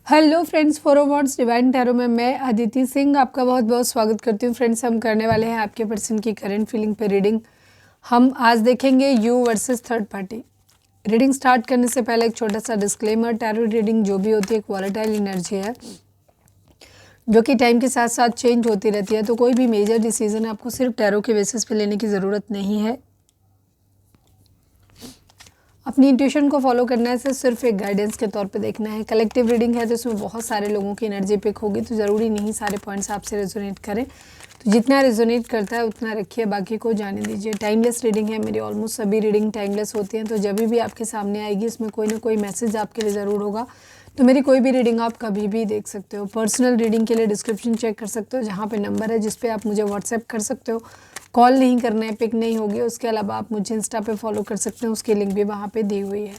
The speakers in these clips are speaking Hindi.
Hello friends, forwards divine tarot में मैं अदिति सिंह आपका बहुत बहुत स्वागत करती हूँ। फ्रेंड्स, हम करने वाले हैं आपके पर्सन की करंट फीलिंग पे रीडिंग। हम आज देखेंगे you versus third party. Reading start करने से पहले एक छोटा सा डिस्क्लेमर, टैरो रीडिंग जो भी होती है एक वॉलेटाइल एनर्जी है जो कि टाइम के साथ साथ चेंज होती रहती है। तो कोई भी मेजर डिसीजन आपको सिर्फ टैरो के बेसिस पे लेने की ज़रूरत नहीं है। अपनी इंट्यूशन को फॉलो करना है, सिर्फ एक गाइडेंस के तौर पे देखना है। कलेक्टिव रीडिंग है तो इसमें बहुत सारे लोगों की एनर्जी पिक होगी, तो ज़रूरी नहीं सारे पॉइंट्स आपसे रेजोनेट करें। तो जितना रेजोनेट करता है उतना रखिए, बाकी को जाने दीजिए। टाइमलेस रीडिंग है, मेरी ऑलमोस्ट सभी रीडिंग टाइमलेस होती हैं। तो जब भी आपके सामने आएगी इसमें कोई ना कोई मैसेज आपके लिए ज़रूर होगा। तो मेरी कोई भी रीडिंग आप कभी भी देख सकते हो। पर्सनल रीडिंग के लिए डिस्क्रिप्शन चेक कर सकते हो, जहाँ पे नंबर है जिस पे आप मुझे व्हाट्सएप कर सकते हो। कॉल नहीं करना है, पिक नहीं होगी। उसके अलावा आप मुझे इंस्टा पे फॉलो कर सकते हैं, उसकी लिंक भी वहाँ पे दी हुई है।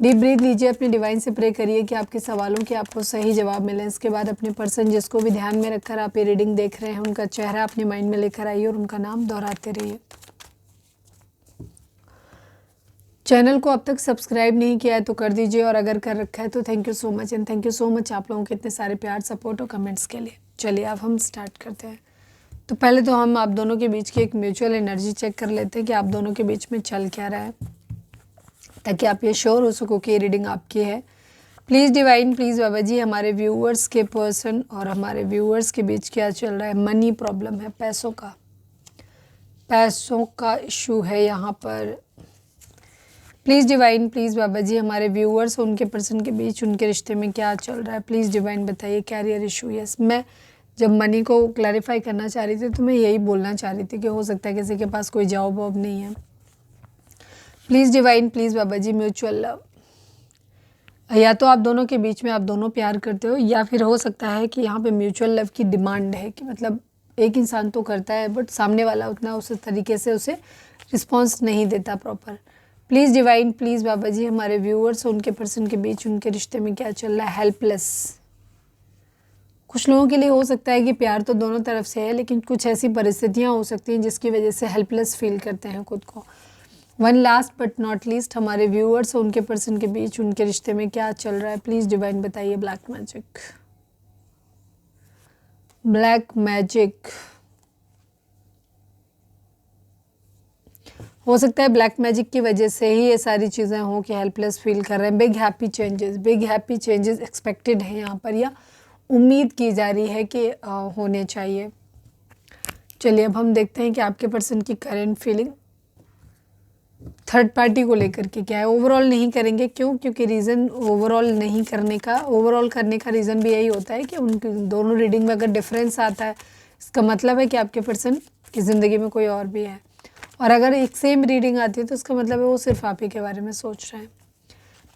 डीप ब्रीथ लीजिए, अपने डिवाइन से प्रे करिए कि आपके सवालों के आपको सही जवाब मिले। इसके बाद अपने पर्सन जिसको भी ध्यान में रखकर आप ये रीडिंग देख रहे हैं उनका चेहरा अपने माइंड में लेकर आइए और उनका नाम दोहराते रहिए। चैनल को अब तक सब्सक्राइब नहीं किया है तो कर दीजिए, और अगर कर रखा है तो thank you so much. And thank you so much आप लोगों के इतने सारे प्यार, सपोर्ट और कमेंट्स के लिए। चलिए अब हम स्टार्ट करते हैं। तो पहले तो हम आप दोनों के बीच की एक म्यूचुअल एनर्जी चेक कर लेते हैं कि आप दोनों के बीच में चल क्या रहा है, ताकि आप ये श्योर हो सको कि ये रीडिंग आपकी है। Please divine, please Baba ji, हमारे व्यूअर्स के पर्सन और हमारे व्यूअर्स के बीच क्या चल रहा है। मनी प्रॉब्लम है, पैसों का इशू है यहाँ पर। Please divine, please Baba ji, हमारे व्यूअर्स और उनके पर्सन के बीच उनके रिश्ते में क्या चल रहा है। प्लीज़ डिवाइन बताइए। Career issue, yes. मैं जब मनी को क्लैरिफाई करना चाह रही थी तो मैं यही बोलना चाह रही थी कि हो सकता है किसी के पास कोई जॉब वॉब नहीं है। Please divine, please Baba ji, mutual love. या तो आप दोनों के बीच में आप दोनों प्यार करते हो, या फिर हो सकता है कि यहाँ पे म्यूचुअल लव की डिमांड है कि मतलब एक इंसान तो करता है बट सामने वाला उतना उस तरीके से उसे रिस्पॉन्स नहीं देता proper. Please divine, please Baba ji, हमारे व्यूअर्स और उनके पर्सन के बीच उनके रिश्ते में क्या चल रहा है। हेल्पलेस। कुछ लोगों के लिए हो सकता है कि प्यार तो दोनों तरफ से है, लेकिन कुछ ऐसी परिस्थितियां हो सकती हैं जिसकी वजह से हेल्पलेस फील करते हैं खुद को। One last but not least, हमारे व्यूअर्स और उनके पर्सन के बीच उनके रिश्ते में क्या चल रहा है। प्लीज़ डिवाइन बताइए। Black magic, black magic. हो सकता है ब्लैक मैजिक की वजह से ही ये सारी चीज़ें हों कि हेल्पलेस फील कर रहे हैं। बिग हैप्पी चेंजेस एक्सपेक्टेड है यहाँ पर, या उम्मीद की जा रही है कि होने चाहिए। चलिए अब हम देखते हैं कि आपके पर्सन की करंट फीलिंग थर्ड पार्टी को लेकर के क्या है। ओवरऑल नहीं करेंगे, क्यों? क्योंकि रीज़न ओवरऑल नहीं करने का, ओवरऑल करने का रीज़न भी यही होता है कि उनके दोनों रीडिंग में अगर डिफरेंस आता है इसका मतलब है कि आपके पर्सन की ज़िंदगी में कोई और भी है, और अगर एक सेम रीडिंग आती है तो उसका मतलब है वो सिर्फ आप ही के बारे में सोच रहे हैं।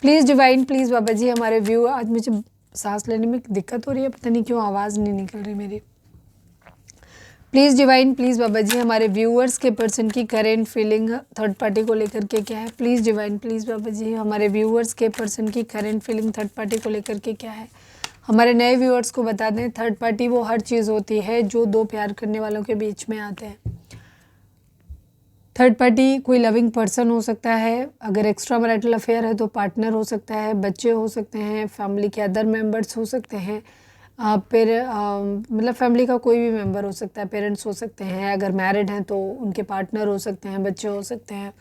Please divine, please Baba ji, हमारे व्यू। आज मुझे सांस लेने में दिक्कत हो रही है, पता नहीं क्यों आवाज़ नहीं निकल रही मेरी। Please divine, please Baba ji, हमारे व्यूअर्स के पर्सन की करेंट फीलिंग थर्ड पार्टी को लेकर के क्या है। Please divine, please Baba ji, हमारे व्यूअर्स के पर्सन की करेंट फीलिंग थर्ड पार्टी को लेकर के क्या है। हमारे नए व्यूअर्स को बता दें, थर्ड पार्टी वो हर चीज़ होती है जो दो प्यार करने वालों के बीच में आते हैं। थर्ड पार्टी कोई लविंग पर्सन हो सकता है, अगर एक्स्ट्रा मैरिटल अफेयर है तो पार्टनर हो सकता है, बच्चे हो सकते हैं, फैमिली के अदर मेंबर्स हो सकते हैं, फिर मतलब फैमिली का कोई भी मेंबर हो सकता है, पेरेंट्स हो सकते हैं, अगर मैरिड हैं तो उनके पार्टनर हो सकते हैं, बच्चे हो सकते हैं,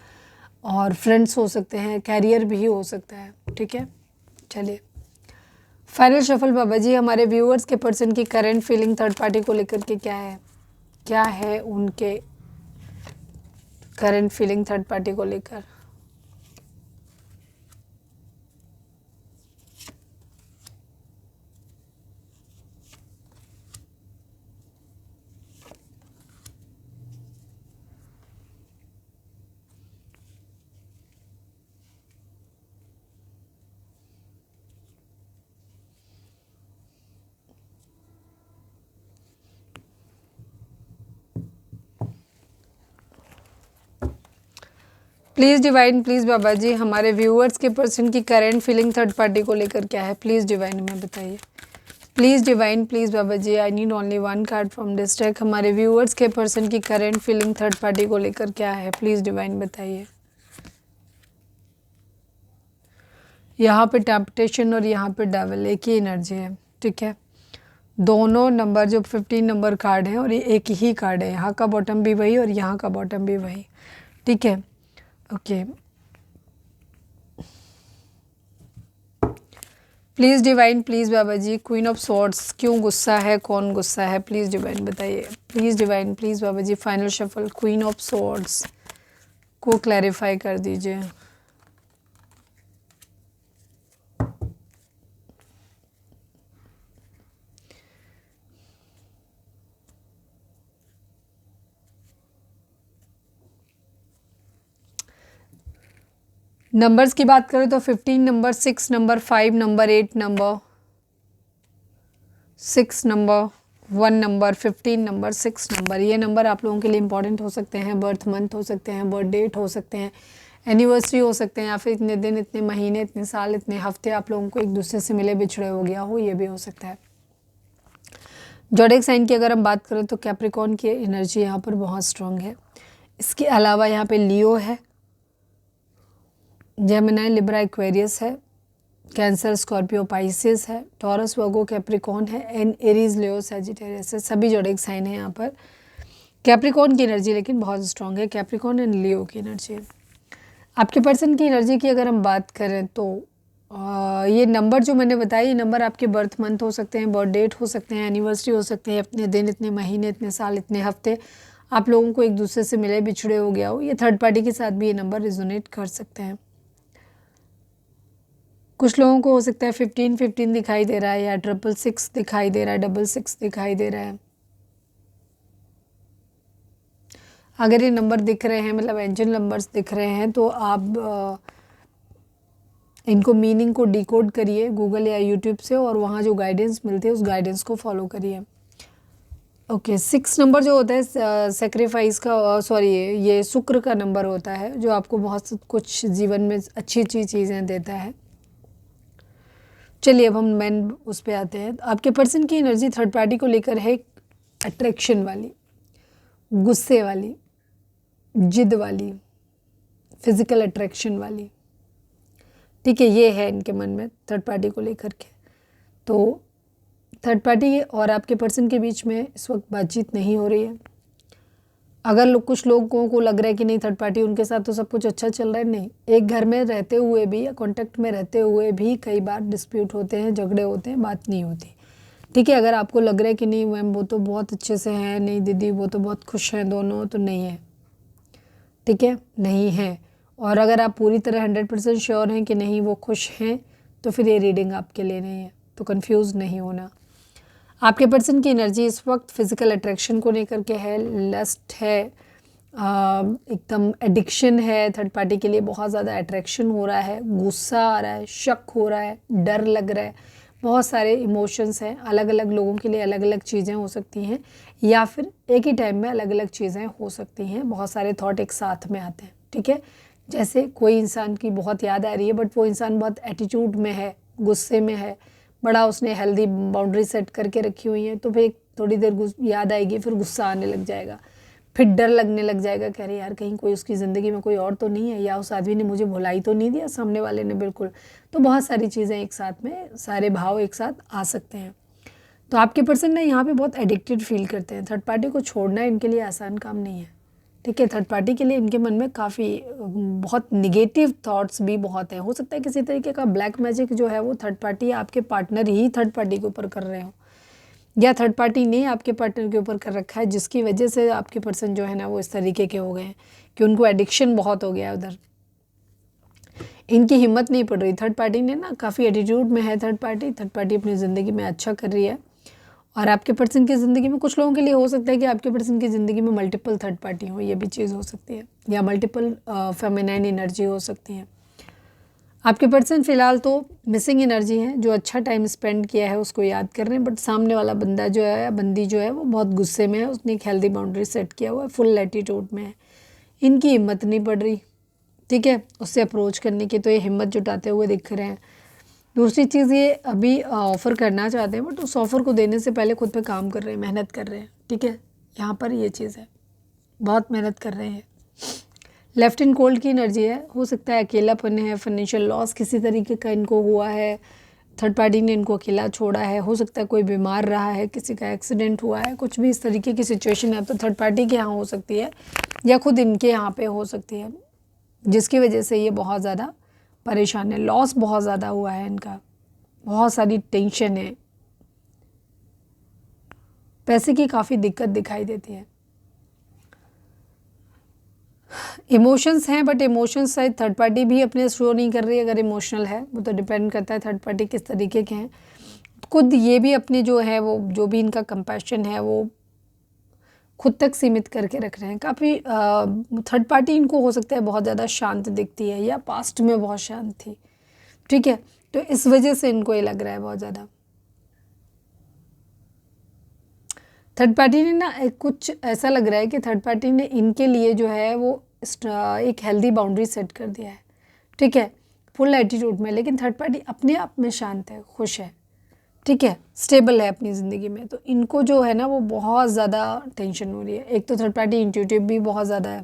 और फ्रेंड्स हो सकते हैं, कैरियर भी हो सकता है। ठीक है, चलिए फाइनल शफल बाबा जी, हमारे व्यूअर्स के पर्सन की करंट फीलिंग थर्ड पार्टी को लेकर के क्या है उनके करंट फीलिंग थर्ड पार्टी को लेकर। Please divine, please Baba ji, हमारे व्यूअर्स के पर्सन की करंट फीलिंग थर्ड पार्टी को लेकर क्या है। प्लीज़ डिवाइन हमें बताइए। Please divine, please Baba ji, I need only one card from this deck. हमारे व्यूअर्स के पर्सन की करंट फीलिंग थर्ड पार्टी को लेकर क्या है। प्लीज़ डिवाइन बताइए। यहाँ पे टेम्पटेशन और यहाँ पे डेविल एक ही एनर्जी है, ठीक है। दोनों नंबर जो 15 नंबर कार्ड है और ये एक ही कार्ड है, यहाँ का बॉटम भी वही और यहाँ का बॉटम भी वही, ठीक है। Okay, please divine, please Baba ji, queen of swords क्यों गुस्सा है, कौन गुस्सा है, प्लीज़ डिवाइन बताइए, please divine, please Baba ji. Final shuffle, queen of swords को क्लैरिफाई कर दीजिए। नंबर्स की बात करें तो 15 number, 6 number, 5 number, 8 number, 6 number, 1 number, 15 number, 6 number, ये नंबर आप लोगों के लिए इंपॉर्टेंट हो सकते हैं। बर्थ मंथ हो सकते हैं, बर्थ डेट हो सकते हैं, एनिवर्सरी हो सकते हैं, या फिर इतने दिन, इतने महीने, इतने साल, इतने हफ्ते आप लोगों को एक दूसरे से मिले बिछड़े हो गया हो, ये भी हो सकता है। ज़ोडिएक साइन की अगर हम बात करें तो कैप्रिकॉर्न की एनर्जी यहाँ पर बहुत स्ट्रांग है। इसके अलावा यहाँ पे लियो है, जेमिनी, लिब्रा, एक्वेरियस है, कैंसर, स्कॉर्पियो, पाइसेस है, टॉरस, वर्गो, कैप्रिकॉर्न है, एंड एरीज, लियो, सैजिटेरियस है। सभी ज़ोडिएक साइन है यहाँ पर। कैप्रिकॉर्न की एनर्जी लेकिन बहुत स्ट्रांग है, कैप्रिकॉर्न एंड लियो की एनर्जी। आपके पर्सन की एनर्जी की अगर हम बात करें तो ये नंबर जो मैंने बताया, ये नंबर आपके बर्थ मंथ हो सकते हैं, बर्थ डेट हो सकते हैं, एनिवर्सरी हो सकते हैं, इतने दिन, इतने महीने, इतने साल, इतने हफ्ते आप लोगों को एक दूसरे से मिले बिछड़े हो गया हो। ये थर्ड पार्टी के साथ भी ये नंबर रिजोनेट कर सकते हैं। कुछ लोगों को हो सकता है 15 दिखाई दे रहा है, या 666 दिखाई दे रहा है, 66 दिखाई दे रहा है। अगर ये नंबर दिख रहे हैं, मतलब एंजल नंबर्स दिख रहे हैं, तो आप इनको मीनिंग को डिकोड करिए गूगल या यूट्यूब से, और वहाँ जो गाइडेंस मिलते हैं उस गाइडेंस को फॉलो करिए। ओके, 6 नंबर जो होता है सेक्रीफाइस का, सॉरी ये शुक्र का नंबर होता है, जो आपको बहुत कुछ जीवन में अच्छी अच्छी चीज़ें देता है। चलिए अब हम मेन उस पर आते हैं। आपके पर्सन की एनर्जी थर्ड पार्टी को लेकर है अट्रैक्शन वाली, गुस्से वाली, जिद वाली, फिजिकल अट्रैक्शन वाली, ठीक है। ये है इनके मन में थर्ड पार्टी को लेकर के। तो थर्ड पार्टी और आपके पर्सन के बीच में इस वक्त बातचीत नहीं हो रही है। अगर कुछ लोगों को लग रहा है कि नहीं थर्ड पार्टी उनके साथ तो सब कुछ अच्छा चल रहा है, नहीं, एक घर में रहते हुए भी या कॉन्टेक्ट में रहते हुए भी कई बार डिस्प्यूट होते हैं, झगड़े होते हैं, बात नहीं होती, ठीक है। अगर आपको लग रहा है कि नहीं मैम वो तो बहुत अच्छे से हैं, नहीं दीदी वो तो बहुत खुश हैं दोनों, तो नहीं है, ठीक है, नहीं है। और अगर आप पूरी तरह 100% श्योर हैं कि नहीं वो खुश हैं, तो फिर ये रीडिंग आपके लिए नहीं है, तो कंफ्यूज नहीं होना। आपके पर्सन की एनर्जी इस वक्त फिजिकल अट्रैक्शन को लेकर के है, लस्ट है, एकदम एडिक्शन है। थर्ड पार्टी के लिए बहुत ज़्यादा अट्रैक्शन हो रहा है, गुस्सा आ रहा है, शक हो रहा है, डर लग रहा है, बहुत सारे इमोशंस हैं। अलग अलग लोगों के लिए अलग अलग चीज़ें हो सकती हैं, या फिर एक ही टाइम में अलग अलग चीज़ें हो सकती हैं। बहुत सारे थॉट एक साथ में आते हैं, ठीक है। जैसे कोई इंसान की बहुत याद आ रही है, बट वो इंसान बहुत एटीट्यूड में है, गुस्से में है, बड़ा उसने हेल्दी बाउंड्री सेट करके रखी हुई है, तो फिर थोड़ी देर याद आएगी, फिर गुस्सा आने लग जाएगा, फिर डर लगने लग जाएगा, कह रहे यार कहीं कोई उसकी ज़िंदगी में कोई और तो नहीं है, या उस आदमी ने मुझे भुलाई तो नहीं दिया सामने वाले ने, बिल्कुल। तो बहुत सारी चीज़ें एक साथ में, सारे भाव एक साथ आ सकते हैं। तो आपके पर्सन ना यहाँ पे बहुत एडिक्टेड फील करते हैं। थर्ड पार्टी को छोड़ना इनके लिए आसान काम नहीं है, ठीक है। थर्ड पार्टी के लिए इनके मन में काफ़ी बहुत निगेटिव थॉट्स भी बहुत हैं। हो सकता है किसी तरीके का ब्लैक मैजिक जो है वो थर्ड पार्टी, आपके पार्टनर ही थर्ड पार्टी के ऊपर कर रहे हो, या थर्ड पार्टी ने आपके पार्टनर के ऊपर कर रखा है, जिसकी वजह से आपके पर्सन जो है ना वो इस तरीके के हो गए हैं कि उनको एडिक्शन बहुत हो गया है उधर। इनकी हिम्मत नहीं पड़ रही, थर्ड पार्टी ने ना काफ़ी एटीट्यूड में है। थर्ड पार्टी अपनी ज़िंदगी में अच्छा कर रही है, और आपके पर्सन की ज़िंदगी में कुछ लोगों के लिए हो सकता है कि आपके पर्सन की ज़िंदगी में मल्टीपल थर्ड पार्टी हो, ये भी चीज़ हो सकती है, या मल्टीपल फेमिनाइन एनर्जी हो सकती है। आपके पर्सन फ़िलहाल तो मिसिंग एनर्जी है, जो अच्छा टाइम स्पेंड किया है उसको याद कर रहे हैं, बट सामने वाला बंदा जो है, बंदी जो है, वो बहुत गुस्से में है, उसने एक हेल्दी बाउंड्री सेट किया हुआ है, फुल एटीट्यूड में है। इनकी हिम्मत नहीं पड़ रही, ठीक है, उससे अप्रोच करने की, तो ये हिम्मत जुटाते हुए दिख रहे हैं। दूसरी चीज़, ये अभी ऑफ़र करना चाहते हैं, बट उस ऑफ़र को देने से पहले खुद पे काम कर रहे हैं, मेहनत कर रहे हैं, ठीक है। यहाँ पर ये चीज़ है, बहुत मेहनत कर रहे हैं, लेफ्ट इन कोल्ड की एनर्जी है, हो सकता है अकेलापन है, फाइनेंशियल लॉस किसी तरीके का इनको हुआ है, थर्ड पार्टी ने इनको अकेला छोड़ा है, हो सकता है कोई बीमार रहा है, किसी का एक्सीडेंट हुआ है, कुछ भी इस तरीके की सिचुएशन है तो थर्ड पार्टी के यहाँ हो सकती है या खुद इनके यहाँ पे हो सकती है, जिसकी वजह से ये बहुत ज़्यादा परेशान है। लॉस बहुत ज़्यादा हुआ है इनका, बहुत सारी टेंशन है, पैसे की काफ़ी दिक्कत दिखाई देती है। इमोशंस हैं बट इमोशंस शायद थर्ड पार्टी भी अपने शो नहीं कर रही है, अगर इमोशनल है वो तो डिपेंड करता है थर्ड पार्टी किस तरीके के हैं। खुद ये भी अपने जो है वो जो भी इनका कंपैशन है वो खुद तक सीमित करके रख रहे हैं। काफ़ी थर्ड पार्टी इनको हो सकता है बहुत ज़्यादा शांत दिखती है या पास्ट में बहुत शांत थी, ठीक है, तो इस वजह से इनको ये लग रहा है बहुत ज़्यादा। थर्ड पार्टी ने ना कुछ ऐसा लग रहा है कि थर्ड पार्टी ने इनके लिए जो है वो एक हेल्दी बाउंड्री सेट कर दिया है, ठीक है, फुल एटीट्यूड में, लेकिन थर्ड पार्टी अपने आप में शांत है, खुश है, ठीक है, स्टेबल है अपनी ज़िंदगी में। तो इनको जो है ना वो बहुत ज़्यादा टेंशन हो रही है। एक तो थर्ड पार्टी इंट्यूटिव भी बहुत ज़्यादा है,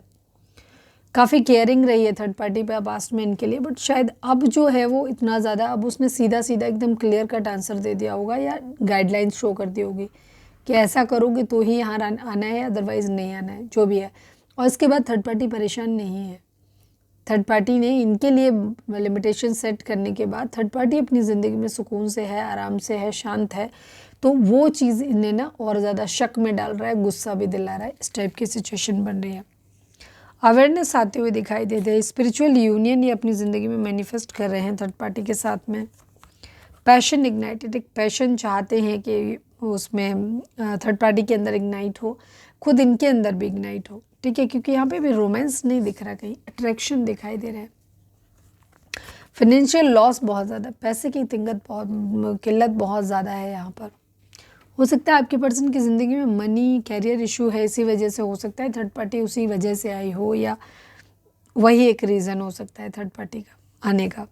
काफ़ी केयरिंग रही है थर्ड पार्टी पे पास्ट में इनके लिए, बट शायद अब जो है वो इतना ज़्यादा, अब उसने सीधा सीधा एकदम क्लियर कट आंसर दे दिया होगा या गाइडलाइंस शो कर दी होगी कि ऐसा करोगे तो ही यहाँ आना है, अदरवाइज़ नहीं आना है, जो भी है। और इसके बाद थर्ड पार्टी परेशान नहीं है। थर्ड पार्टी ने इनके लिए लिमिटेशन सेट करने के बाद थर्ड पार्टी अपनी ज़िंदगी में सुकून से है, आराम से है, शांत है, तो वो चीज़ इन्हें ना और ज़्यादा शक में डाल रहा है, गुस्सा भी दिला रहा है, इस टाइप की सिचुएशन बन रही है। अवेयरनेस आते हुए दिखाई देते हैं, स्पिरिचुअल यूनियन ये अपनी ज़िंदगी में मैनिफेस्ट कर रहे हैं थर्ड पार्टी के साथ में। पैशन इग्नाइटेड, एक पैशन चाहते हैं कि उसमें थर्ड पार्टी के अंदर इग्नाइट हो, खुद इनके अंदर भी इग्नाइट हो, ठीक है, क्योंकि यहाँ पे भी रोमांस नहीं दिख रहा, कहीं अट्रैक्शन दिखाई दे रहा है। फाइनेंशियल लॉस बहुत ज़्यादा, पैसे की किल्लत बहुत ज़्यादा है यहाँ पर। हो सकता है आपके पर्सन की ज़िंदगी में मनी कैरियर इशू है, इसी वजह से हो सकता है थर्ड पार्टी उसी वजह से आई हो, या वही एक रीज़न हो सकता है थर्ड पार्टी का आने का।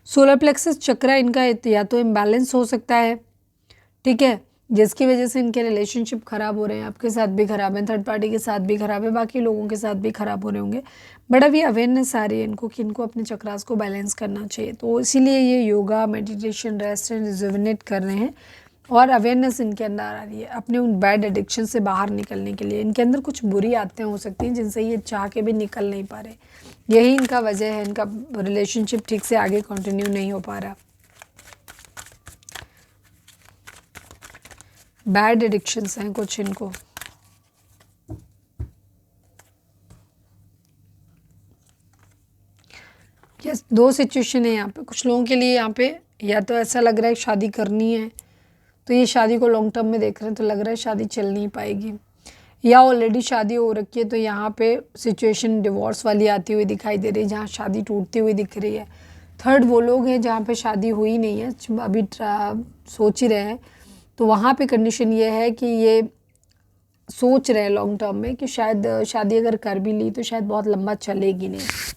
सोलर प्लेक्सस चक्रा इनका या तो इम्बैलेंस हो सकता है, ठीक है, जिसकी वजह से इनके रिलेशनशिप ख़राब हो रहे हैं, आपके साथ भी ख़राब है, थर्ड पार्टी के साथ भी ख़राब है, बाकी लोगों के साथ भी ख़राब हो रहे होंगे, बट अभी अवेयरनेस आ रही है इनको कि इनको अपने चक्रास को बैलेंस करना चाहिए, तो इसीलिए ये yoga, meditation, rest and rejuvenate कर रहे हैं और अवेयरनेस इनके अंदर आ रही है अपने उन बैड एडिक्शन से बाहर निकलने के लिए। इनके अंदर कुछ बुरी आदतें हो सकती हैं जिनसे ये चाह के भी निकल नहीं पा रहे, यही इनका वजह है, इनका रिलेशनशिप ठीक से आगे कंटिन्यू नहीं हो पा रहा। बैड एडिक्शंस हैं कुछ इनको। यस, दो सिचुएशन है यहाँ पे कुछ लोगों के लिए। यहाँ पे या तो ऐसा लग रहा है शादी करनी है तो ये शादी को लॉन्ग टर्म में देख रहे हैं, तो लग रहा है शादी चल नहीं पाएगी, या ऑलरेडी शादी हो रखी है तो यहाँ पे सिचुएशन डिवोर्स वाली आती हुई दिखाई दे रही है, जहाँ शादी टूटती हुई दिख रही है। थर्ड वो लोग हैं जहाँ पे शादी हुई नहीं है, अभी सोच ही रहे हैं, तो वहाँ पे कंडीशन ये है कि ये सोच रहे हैं लॉन्ग टर्म में कि शायद शादी अगर कर भी ली तो शायद बहुत लंबा चलेगी नहीं।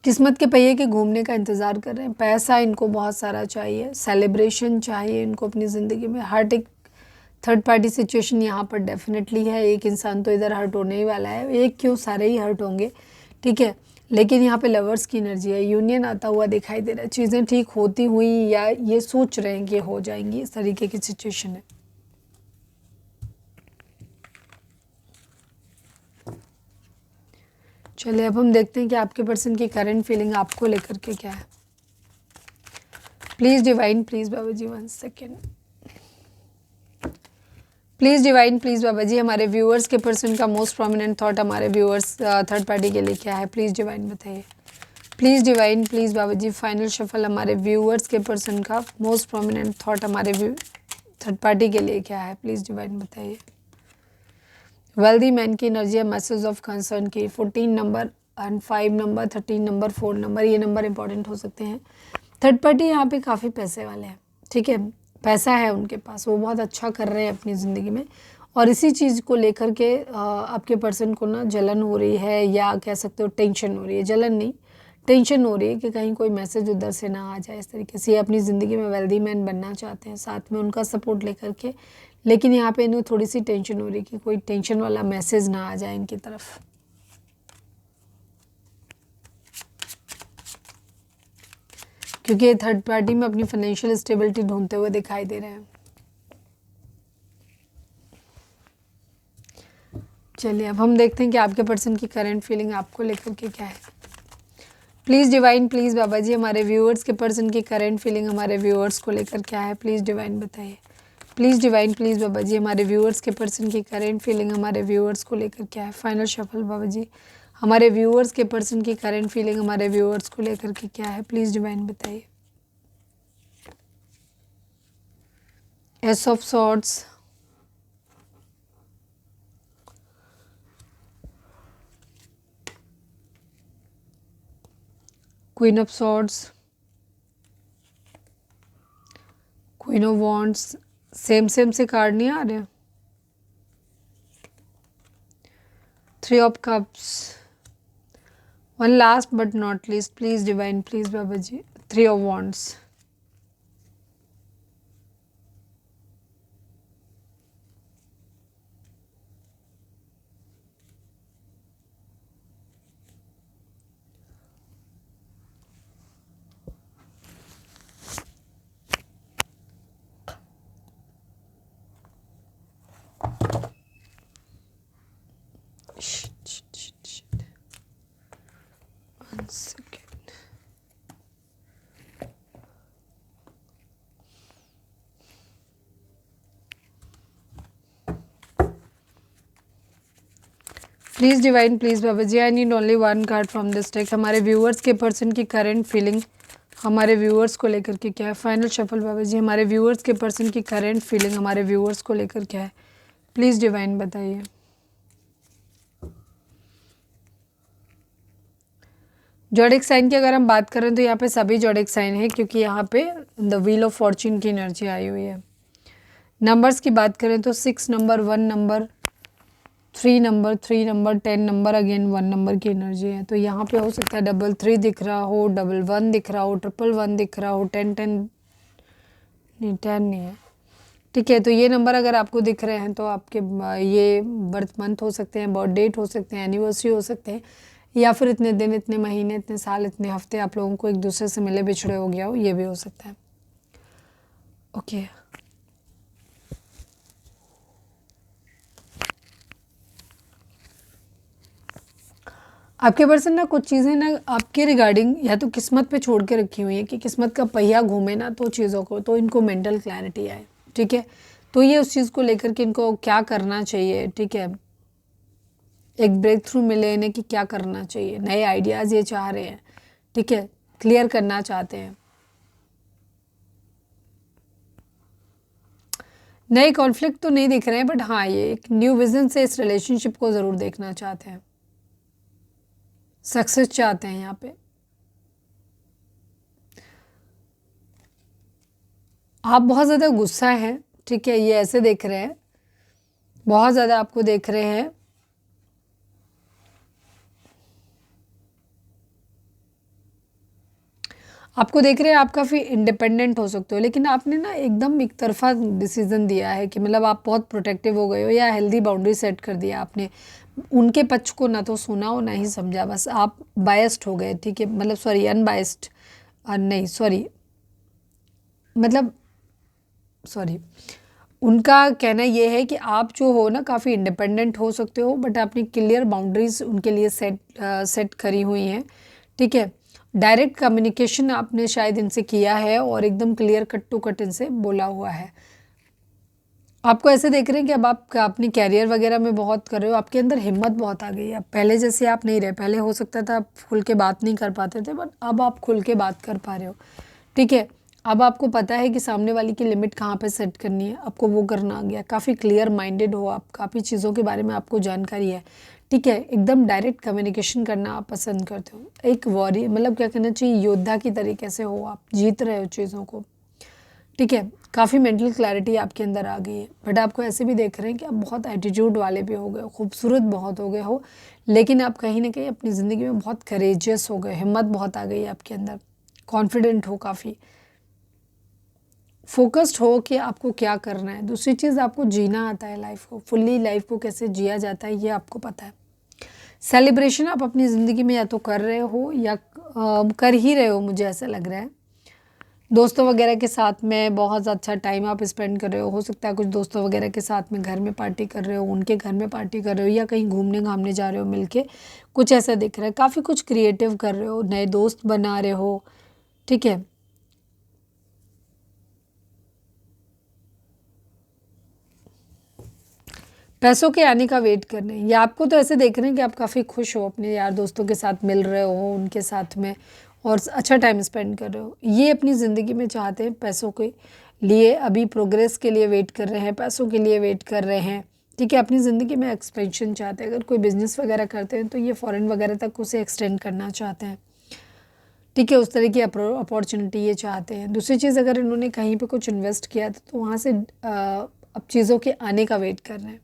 किस्मत के पहिए के घूमने का इंतज़ार कर रहे हैं। पैसा इनको बहुत सारा चाहिए, सेलिब्रेशन चाहिए इनको अपनी ज़िंदगी में। हर्ट एक थर्ड पार्टी सिचुएशन यहाँ पर डेफिनेटली है, एक इंसान तो इधर हर्ट होने ही वाला है, एक क्यों सारे ही हर्ट होंगे, ठीक है, लेकिन यहाँ पे लवर्स की एनर्जी है, यूनियन आता हुआ दिखाई दे रहा है, चीज़ें ठीक होती हुई या ये सोच रहे हैं कि हो जाएंगी, इस तरीके की सिचुएशन है। चलिए अब हम देखते हैं कि आपके पर्सन की करंट फीलिंग आपको लेकर के क्या है। Please divine, please Baba ji 1 second, please divine, please Baba ji हमारे व्यूअर्स के पर्सन का मोस्ट प्रोमिनेंट थॉट हमारे व्यूअर्स थर्ड पार्टी के लिए क्या है, प्लीज़ डिवाइन बताइए। Please divine, please Baba ji final shuffle हमारे व्यूअर्स के पर्सन का मोस्ट प्रोमिनेंट थॉट हमारे थर्ड पार्टी के लिए क्या है, प्लीज़ डिवाइन बताइए। वेल्दी मैन की एनर्जी है, मैसेज ऑफ कंसर्न की 14 number and 5 number, 13 number, 4 number, ये नंबर इंपॉर्टेंट हो सकते हैं। थर्ड पार्टी यहाँ पे काफ़ी पैसे वाले हैं, ठीक है, पैसा है उनके पास, वो बहुत अच्छा कर रहे हैं अपनी ज़िंदगी में, और इसी चीज़ को लेकर के आपके पर्सन को ना जलन हो रही है, या कह सकते हो टेंशन हो रही है, जलन नहीं टेंशन हो रही है कि कहीं कोई मैसेज उधर से ना आ जाए, इस तरीके से ये अपनी ज़िंदगी में वेल्दी मैन बनना चाहते हैं, साथ में उनका सपोर्ट लेकर के, लेकिन यहाँ पे इन्हें थोड़ी सी टेंशन हो रही है कि कोई टेंशन वाला मैसेज ना आ जाए इनकी तरफ। क्योंकि ये थर्ड पार्टी में अपनी फाइनेंशियल स्टेबिलिटी ढूंढते हुए दिखाई दे रहे हैं। चलिए अब हम देखते हैं कि आपके पर्सन की करंट फीलिंग आपको लेकर के क्या है। Please divine, please Baba ji, हमारे व्यूअर्स के पर्सन की करंट फीलिंग हमारे व्यूअर्स को लेकर क्या है, प्लीज़ डिवाइन बताइए। Please divine, please Baba ji, हमारे व्यूअर्स के पर्सन की करंट फीलिंग हमारे व्यूअर्स को लेकर क्या है। फाइनल शफल बाबा जी, हमारे व्यूअर्स के पर्सन की करंट फीलिंग हमारे व्यूअर्स को लेकर के क्या है, प्लीज़ डिवाइन बताइए। Ace of swords, queen of swords, queen of wands, same से कार्ड नहीं आ रहे। Three of cups, one last but not least, please divine, please Baba ji, three of wands. One second. Please divine, please Baba ji, I need only one card from this deck. हमारे व्यूअर्स के पर्सन की करंट फीलिंग हमारे व्यूअर्स को लेकर के क्या है। फाइनल शफल बाबा जी, हमारे व्यूअर्स के पर्सन की करंट फीलिंग हमारे व्यूअर्स को लेकर क्या है, प्लीज डिवाइन बताइए। जोडिक साइन की अगर हम बात करें तो यहाँ पे सभी जोडिक साइन है, क्योंकि यहाँ पे द व्हील ऑफ फॉर्च्यून की एनर्जी आई हुई है। नंबर्स की बात करें तो 6 number, 1 number, 3 number, 3 number, 10 number, again 1 number की एनर्जी है। तो यहाँ पे हो सकता है 3 दिख रहा हो, 1 दिख रहा हो, 1 दिख रहा हो, 10 नहीं, 10 नहीं है, ठीक है। तो ये नंबर अगर आपको दिख रहे हैं तो आपके ये बर्थ मंथ हो सकते हैं, बर्थ डेट हो सकते हैं, एनिवर्सरी हो सकते हैं, या फिर इतने दिन, इतने महीने, इतने साल, इतने हफ्ते आप लोगों को एक दूसरे से मिले बिछड़े हो गया हो, ये भी हो सकता है। ओके, आपके पर्सन ना कुछ चीज़ें ना आपके रिगार्डिंग या तो किस्मत पे छोड़ के रखी हुई है कि किस्मत का पहिया घूमे ना तो चीज़ों को, तो इनको मेंटल क्लैरिटी आए, ठीक है। तो ये उस चीज़ को लेकर के इनको क्या करना चाहिए, ठीक है, एक ब्रेक थ्रू मिले इन्हें कि क्या करना चाहिए, नए आइडियाज़ ये चाह रहे हैं, ठीक है, क्लियर करना चाहते हैं, नए कॉन्फ्लिक्ट तो नहीं दिख रहे हैं, बट हाँ ये एक न्यू विजन से इस रिलेशनशिप को ज़रूर देखना चाहते हैं, सक्सेस चाहते हैं यहाँ पे। आप बहुत ज़्यादा गुस्सा हैं, ठीक है, ये ऐसे देख रहे हैं, बहुत ज़्यादा आपको देख रहे हैं, आपको देख रहे हैं, आप काफ़ी इंडिपेंडेंट हो सकते हो, लेकिन आपने ना एकदम एक तरफा डिसीजन दिया है कि मतलब आप बहुत प्रोटेक्टिव हो गए हो या हेल्दी बाउंड्री सेट कर दिया आपने, उनके पक्ष को ना तो सुना हो ना ही समझा, बस आप बायस्ड हो गए, ठीक है, मतलब सॉरी अनबायस्ड, नहीं सॉरी, मतलब सॉरी, उनका कहना ये है कि आप जो हो ना काफ़ी इंडिपेंडेंट हो सकते हो, बट आपने क्लियर बाउंड्रीज उनके लिए सेट करी हुई हैं, ठीक है। डायरेक्ट कम्युनिकेशन आपने शायद इनसे किया है और एकदम क्लियर कट टू कट इनसे बोला हुआ है। आपको ऐसे देख रहे हैं कि अब आप अपने कैरियर वगैरह में बहुत कर रहे हो, आपके अंदर हिम्मत बहुत आ गई है, अब पहले जैसे आप नहीं रहे, पहले हो सकता था आप खुल के बात नहीं कर पाते थे, बट अब आप खुल के बात कर पा रहे हो, ठीक है। अब आपको पता है कि सामने वाली की लिमिट कहाँ पे सेट करनी है, आपको वो करना आ गया, काफ़ी क्लियर माइंडेड हो आप, काफ़ी चीज़ों के बारे में आपको जानकारी है, ठीक है, एकदम डायरेक्ट कम्युनिकेशन करना आप पसंद करते हो, एक वॉरियर मतलब क्या कहना चाहिए, योद्धा की तरीके से हो, आप जीत रहे हो चीज़ों को, ठीक है, काफ़ी मेंटल क्लैरिटी आपके अंदर आ गई है। बट आपको ऐसे भी देख रहे हैं कि आप बहुत एटीट्यूड वाले भी हो गए हो, खूबसूरत बहुत हो गए हो, लेकिन आप कहीं ना कहीं अपनी ज़िंदगी में बहुत करेजियस हो गए, हिम्मत बहुत आ गई है आपके अंदर, कॉन्फिडेंट हो काफ़ी, फोकस्ड हो कि आपको क्या करना है। दूसरी चीज़, आपको जीना आता है लाइफ को, फुल्ली लाइफ को कैसे जिया जाता है ये आपको पता है। सेलिब्रेशन आप अपनी ज़िंदगी में या तो कर रहे हो या कर ही रहे हो, मुझे ऐसा लग रहा है। दोस्तों वगैरह के साथ में बहुत अच्छा टाइम आप स्पेंड कर रहे हो सकता है कुछ दोस्तों वगैरह के साथ में घर में पार्टी कर रहे हो, उनके घर में पार्टी कर रहे हो, या कहीं घूमने घामने जा रहे हो मिलके, कुछ ऐसा दिख रहा है। काफ़ी कुछ क्रिएटिव कर रहे हो, नए दोस्त बना रहे हो, ठीक है। पैसों के आने का वेट कर रहे हैं, या आपको तो ऐसे देख रहे हैं कि आप काफ़ी खुश हो, अपने यार दोस्तों के साथ मिल रहे हो, उनके साथ में और अच्छा टाइम स्पेंड कर रहे हो। ये अपनी ज़िंदगी में चाहते हैं, पैसों के लिए अभी प्रोग्रेस के लिए वेट कर रहे हैं, पैसों के लिए वेट कर रहे हैं, ठीक है। अपनी ज़िंदगी में एक्सपेंशन चाहते हैं। अगर कोई बिजनेस वगैरह करते हैं तो ये फॉरेन वगैरह तक उसे एक्सटेंड करना चाहते हैं, ठीक है। उस तरह की अपॉर्चुनिटी ये चाहते हैं। दूसरी चीज़, अगर इन्होंने कहीं पे कुछ इन्वेस्ट किया था तो वहाँ से अब चीज़ों के आने का वेट कर रहे हैं।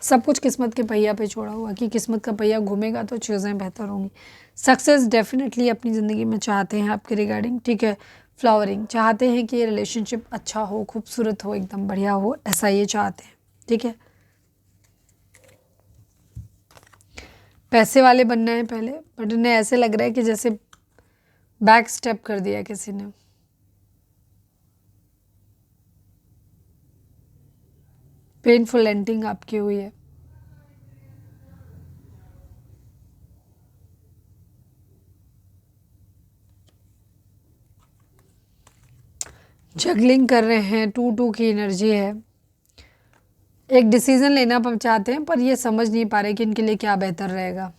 सब कुछ किस्मत के पहिया पे छोड़ा हुआ कि किस्मत का पहिया घूमेगा तो चीज़ें बेहतर होंगी। सक्सेस डेफिनेटली अपनी ज़िंदगी में चाहते हैं आपके रिगार्डिंग, ठीक है। फ्लावरिंग चाहते हैं कि ये रिलेशनशिप अच्छा हो, खूबसूरत हो, एकदम बढ़िया हो, ऐसा ये चाहते हैं, ठीक है। पैसे वाले बनना है पहले, बट इन्हें ऐसे लग रहा है कि जैसे बैक स्टेप कर दिया किसी ने। पेनफुल एंडिंग आपकी हुई है। जगलिंग कर रहे हैं, 2-2 की एनर्जी है। एक डिसीजन लेना हम चाहते हैं पर ये समझ नहीं पा रहे कि इनके लिए क्या बेहतर रहेगा।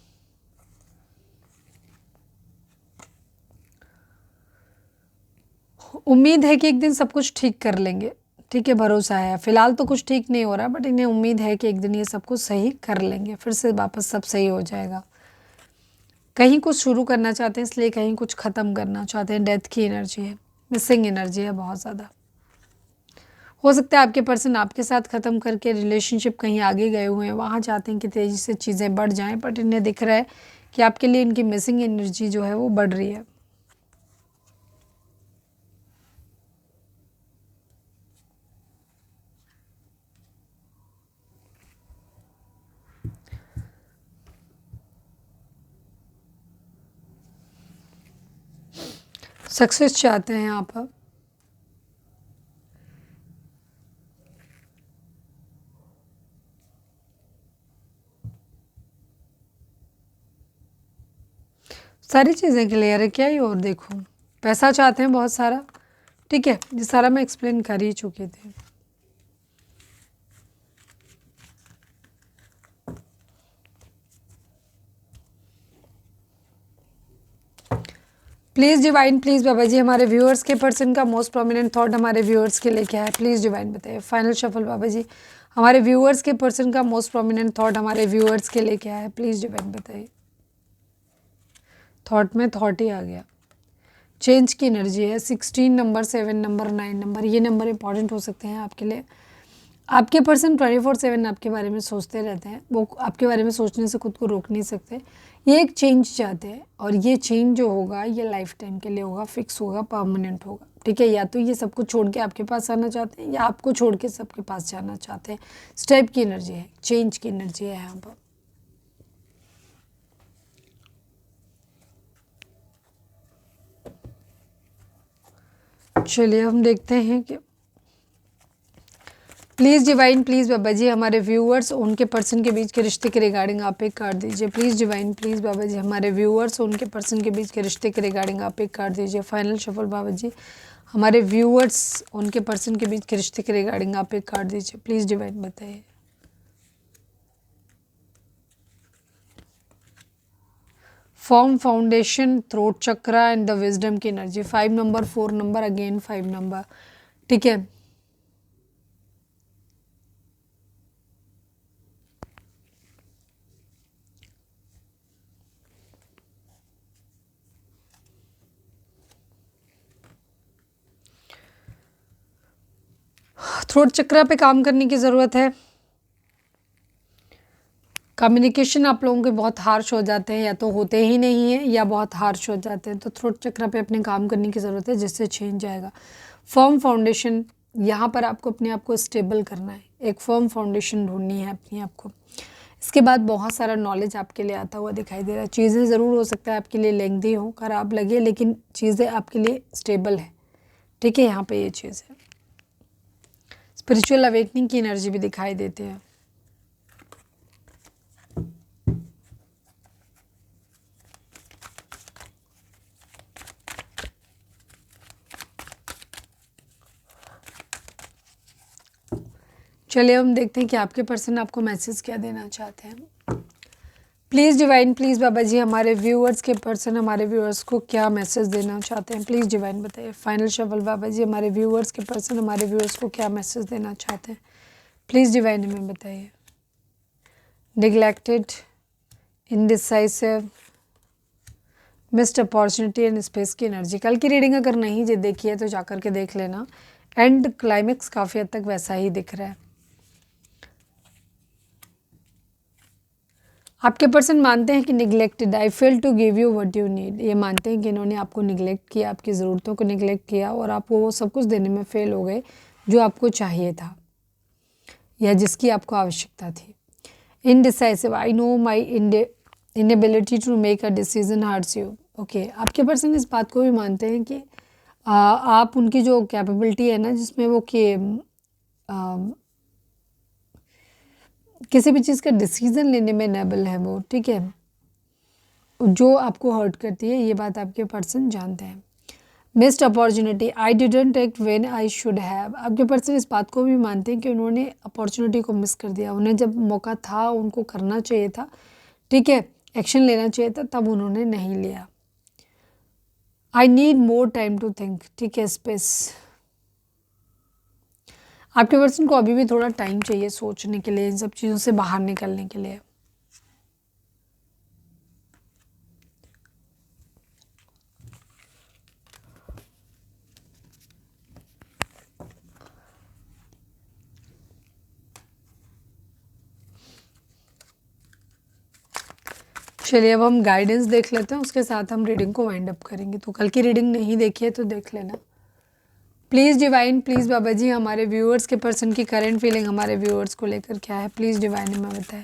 उम्मीद है कि एक दिन सब कुछ ठीक कर लेंगे, ठीक है, भरोसा है। फिलहाल तो कुछ ठीक नहीं हो रहा, बट इन्हें उम्मीद है कि एक दिन ये सब कुछ सही कर लेंगे, फिर से वापस सब सही हो जाएगा। कहीं कुछ शुरू करना चाहते हैं, इसलिए कहीं कुछ ख़त्म करना चाहते हैं। डेथ की एनर्जी है, मिसिंग एनर्जी है बहुत ज़्यादा। हो सकता है आपके पर्सन आपके साथ ख़त्म करके रिलेशनशिप कहीं आगे गए हुए हैं, वहाँ चाहते हैं कि तेज़ी से चीज़ें बढ़ जाएं, बट इन्हें दिख रहा है कि आपके लिए इनकी मिसिंग एनर्जी जो है वो बढ़ रही है। सक्सेस चाहते हैं आप। सारी चीज़ें क्लियर है, क्या ही और देखो। पैसा चाहते हैं बहुत सारा, ठीक है, ये सारा मैं एक्सप्लेन कर ही चुकी थी। Please divine, please Baba ji, हमारे व्यूअर्स के पर्सन का मोस्ट प्रोमिनेंट थॉट हमारे व्यूअर्स के लिए क्या है, प्लीज़ डिवाइन बताइए। फाइनल शफल बाबा जी, हमारे व्यूअर्स के पर्सन का मोस्ट प्रोमिनेंट थॉट हमारे व्यूअर्स के लिए क्या है, प्लीज़ डिवाइन बताइए। थॉट में थॉट ही आ गया। चेंज की एनर्जी है। 16 नंबर, 7 नंबर, 9 नंबर, ये नंबर इंपॉर्टेंट हो सकते हैं आपके लिए। आपके पर्सन 24/7 आपके बारे में सोचते रहते हैं, वो आपके बारे में सोचने से खुद को रोक नहीं सकते। ये एक चेंज चाहते हैं, और ये चेंज जो होगा ये लाइफ टाइम के लिए होगा, फिक्स होगा, परमानेंट होगा, ठीक है। या तो ये सब कुछ छोड़ के आपके पास आना चाहते हैं, या आपको छोड़ के सबके पास जाना चाहते हैं। स्टेप की एनर्जी है, चेंज की एनर्जी है यहाँ पर। चलिए हम देखते हैं कि please divine, please Baba ji, हमारे व्यूअर्स उनके पर्सन के बीच के रिश्ते के रिगार्डिंग आप एक कार्ड दीजिए। Please divine, please Baba ji, हमारे व्यूअर्स उनके पर्सन के बीच के रिश्ते के रिगार्डिंग आप एक कार्ड दीजिए। फाइनल शफल बाबा जी, हमारे व्यूअर्स उनके पर्सन के बीच के रिश्ते के रिगार्डिंग आप एक कार्ड दीजिए। प्लीज़ डिवाइन बताइए। Form, foundation, throat chakra and the wisdom की energy. 5 number, 4 number, again 5 number, ठीक है। थ्रोट चक्रा पे काम करने की ज़रूरत है। कम्युनिकेशन आप लोगों के बहुत हार्श हो जाते हैं, या तो होते ही नहीं हैं या बहुत हार्श हो जाते हैं, तो थ्रोट चक्रा पे अपने काम करने की ज़रूरत है, जिससे चेंज आएगा। फर्म फाउंडेशन, यहाँ पर आपको अपने आप को स्टेबल करना है, एक फर्म फाउंडेशन ढूंढनी है अपने आप को। इसके बाद बहुत सारा नॉलेज आपके लिए आता हुआ दिखाई दे रहा है। चीज़ें ज़रूर हो सकता है आपके लिए लेंथी हो, ख़राब लगे, लेकिन चीज़ें आपके लिए स्टेबल है, ठीक है। यहाँ पे ये चीज़ है। स्पिरिचुअल अवेकनिंग की एनर्जी भी दिखाई देती है। चलिए हम देखते हैं कि आपके पर्सन आपको मैसेज क्या देना चाहते हैं। Please divine, please Baba ji, हमारे व्यूअर्स के पर्सन हमारे व्यूअर्स को क्या मैसेज देना चाहते हैं, प्लीज़ डिवाइन बताइए। फाइनल शफल बाबा जी, हमारे व्यूअर्स के पर्सन हमारे व्यूअर्स को क्या मैसेज देना चाहते हैं, प्लीज़ डिवाइन हमें बताइए। Neglected, indecisive, missed opportunity and space की एनर्जी। कल की रीडिंग अगर नहीं देखी है तो जाकर के देख लेना। एंड क्लाइमेक्स काफ़ी हद तक वैसा ही दिख रहा है। आपके पर्सन मानते हैं कि neglected, I fail to give you what you need. ये मानते हैं कि इन्होंने आपको निगलेक्ट किया, आपकी ज़रूरतों को निगलेक्ट किया और आपको वो सब कुछ देने में फेल हो गए जो आपको चाहिए था या जिसकी आपको आवश्यकता थी। Indecisive, I know my inability to make a decision hurts you. Okay, आपके पर्सन इस बात को भी मानते हैं कि आप उनकी जो कैपेबिलिटी है ना, जिसमें वो कि किसी भी चीज़ का डिसीज़न लेने में इनेबल है वो, ठीक है, जो आपको हर्ट करती है, ये बात आपके पर्सन जानते हैं। Missed opportunity, I didn't act when I should have. आपके पर्सन इस बात को भी मानते हैं कि उन्होंने अपॉर्चुनिटी को मिस कर दिया। उन्हें जब मौका था, उनको करना चाहिए था, ठीक है, एक्शन लेना चाहिए था, तब उन्होंने नहीं लिया। I need more time to think, ठीक है, स्पेस। आपके पर्सन को अभी भी थोड़ा टाइम चाहिए सोचने के लिए, इन सब चीज़ों से बाहर निकलने के लिए। चलिए अब हम गाइडेंस देख लेते हैं, उसके साथ हम रीडिंग को वाइंड अप करेंगे। तो कल की रीडिंग नहीं देखी है तो देख लेना। Please divine, please Baba ji, हमारे व्यूअर्स के पर्सन की करंट फीलिंग हमारे व्यूअर्स को लेकर क्या है, प्लीज़ डिवाइन हमें बताएं।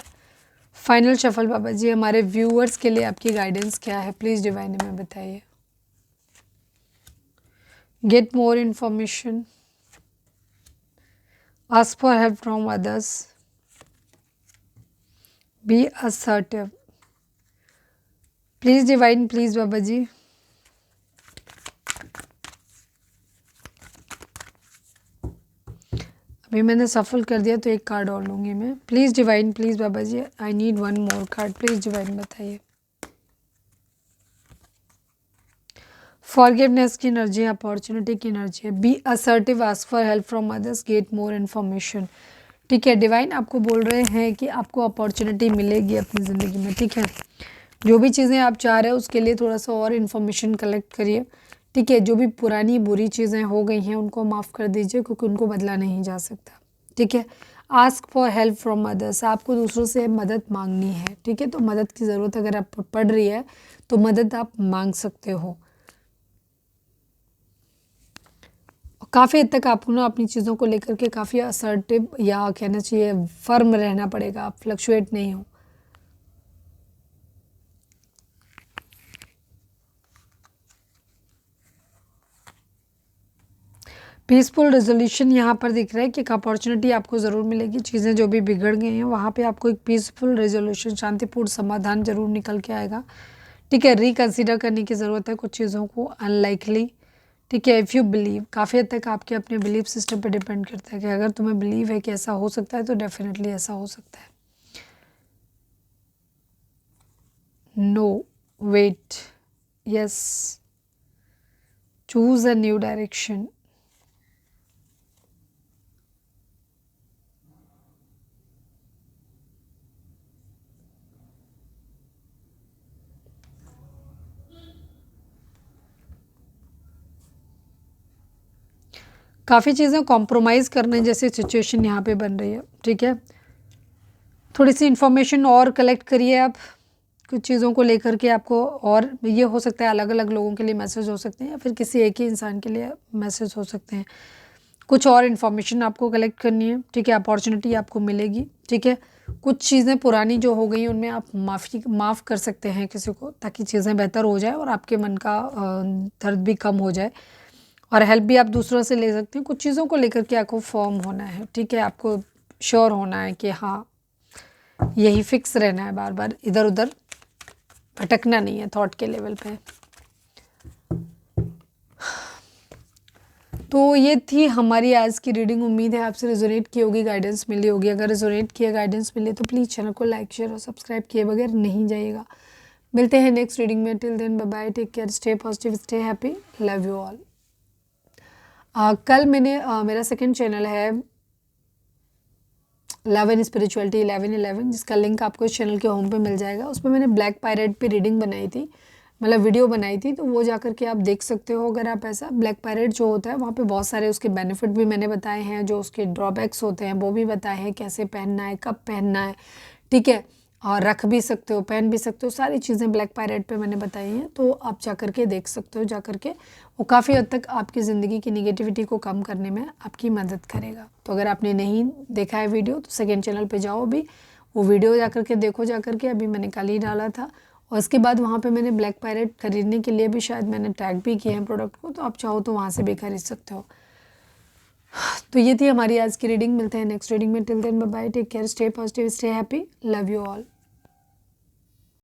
फाइनल शफल बाबा जी, हमारे व्यूअर्स के लिए आपकी गाइडेंस क्या है, प्लीज़ डिवाइन हमें बताइए। Get more information, ask for help from others, be assertive. Please divine, please Baba ji, अभी मैंने सफल कर दिया तो एक कार्ड और लूँगी मैं। Please divine, please Baba ji, I need one more card, please divine बताइए। फॉरगिवनेस की एनर्जी, अपॉर्चुनिटी की एनर्जी है। Be assertive, ask for help from others, get more information. ठीक है, डिवाइन आपको बोल रहे हैं कि आपको अपॉर्चुनिटी मिलेगी अपनी ज़िंदगी में, ठीक है। जो भी चीज़ें आप चाह रहे हो उसके लिए थोड़ा सा और इन्फॉर्मेशन कलेक्ट करिए, ठीक है। जो भी पुरानी बुरी चीज़ें हो गई हैं उनको माफ़ कर दीजिए, क्योंकि उनको बदला नहीं जा सकता, ठीक है। Ask for help from others, आपको दूसरों से मदद मांगनी है, ठीक है। तो मदद की ज़रूरत अगर आप पड़ रही है तो मदद आप मांग सकते हो। काफ़ी हद तक आपको ना अपनी चीज़ों को लेकर के काफ़ी असर्टिव या कहना चाहिए फर्म रहना पड़ेगा, आप फ्लक्चुएट नहीं हो। पीसफुल रेजोल्यूशन यहाँ पर दिख रहा है कि एक अपॉर्चुनिटी आपको ज़रूर मिलेगी। चीज़ें जो भी बिगड़ गई हैं वहाँ पे आपको एक पीसफुल रेजोल्यूशन, शांतिपूर्ण समाधान ज़रूर निकल के आएगा, ठीक है। रिकन्सिडर करने की ज़रूरत है कुछ चीज़ों को, अनलाइकली, ठीक है। इफ़ यू बिलीव, काफ़ी हद तक आपके अपने बिलीव सिस्टम पे डिपेंड करता है कि अगर तुम्हें बिलीव है कि ऐसा हो सकता है तो डेफिनेटली ऐसा हो सकता है। No, wait, yes, choose a new direction. काफ़ी चीज़ें कॉम्प्रोमाइज़ करने जैसी सिचुएशन यहाँ पे बन रही है, ठीक है। थोड़ी सी इन्फॉर्मेशन और कलेक्ट करिए आप कुछ चीज़ों को लेकर के आपको, और ये हो सकता है अलग अलग लोगों के लिए मैसेज हो सकते हैं या फिर किसी एक ही इंसान के लिए मैसेज हो सकते हैं। कुछ और इन्फॉर्मेशन आपको कलेक्ट करनी है, ठीक है। अपॉर्चुनिटी आपको मिलेगी, ठीक है। कुछ चीज़ें पुरानी जो हो गई उनमें आप माफ़ कर सकते हैं किसी को, ताकि चीज़ें बेहतर हो जाए और आपके मन का दर्द भी कम हो जाए, और हेल्प भी आप दूसरों से ले सकते हैं। कुछ चीज़ों को लेकर के आपको फर्म होना है, ठीक है। आपको श्योर होना है कि हाँ यही फिक्स रहना है, बार बार इधर उधर भटकना नहीं है थॉट के लेवल पे। तो ये थी हमारी आज की रीडिंग। उम्मीद है आपसे रेजोनेट की होगी, गाइडेंस मिली होगी। अगर रेजोनेट किया, गाइडेंस मिले तो प्लीज़ चैनल को लाइक शेयर और सब्सक्राइब किए बगैर नहीं जाइएगा। मिलते हैं नेक्स्ट रीडिंग में। Till then bye bye, take care, stay positive, stay happy, love you all. कल मैंने मेरा सेकंड चैनल है लव एंड स्पिरिचुअलिटी 1111, जिसका लिंक आपको इस चैनल के होम पे मिल जाएगा। उसमें मैंने ब्लैक पायरेट पे रीडिंग बनाई थी, मतलब वीडियो बनाई थी, तो वो जाकर के आप देख सकते हो। अगर आप ऐसा ब्लैक पायरेट जो होता है वहाँ पे बहुत सारे उसके बेनिफिट भी मैंने बताए हैं, जो उसके ड्रॉबैक्स होते हैं वो भी बताए हैं, कैसे पहनना है, कब पहनना है, ठीक है। और रख भी सकते हो, पहन भी सकते हो, सारी चीज़ें ब्लैक पायरेट पे मैंने बताई हैं, तो आप जाकर के देख सकते हो। जाकर के वो काफ़ी हद तक आपकी ज़िंदगी की निगेटिविटी को कम करने में आपकी मदद करेगा। तो अगर आपने नहीं देखा है वीडियो तो सेकेंड चैनल पे जाओ, अभी वो वीडियो जाकर के देखो, जाकर के अभी मैंने कल ही डाला था। और इसके बाद वहाँ पे मैंने ब्लैक पायरेट खरीदने के लिए भी शायद मैंने टैग भी किए हैं प्रोडक्ट को, तो आप चाहो तो वहाँ से भी खरीद सकते हो। तो ये थी हमारी आज की रीडिंग। मिलते हैं नेक्स्ट रीडिंग में। Till then bye bye, take care, stay positive, stay happy, love you all.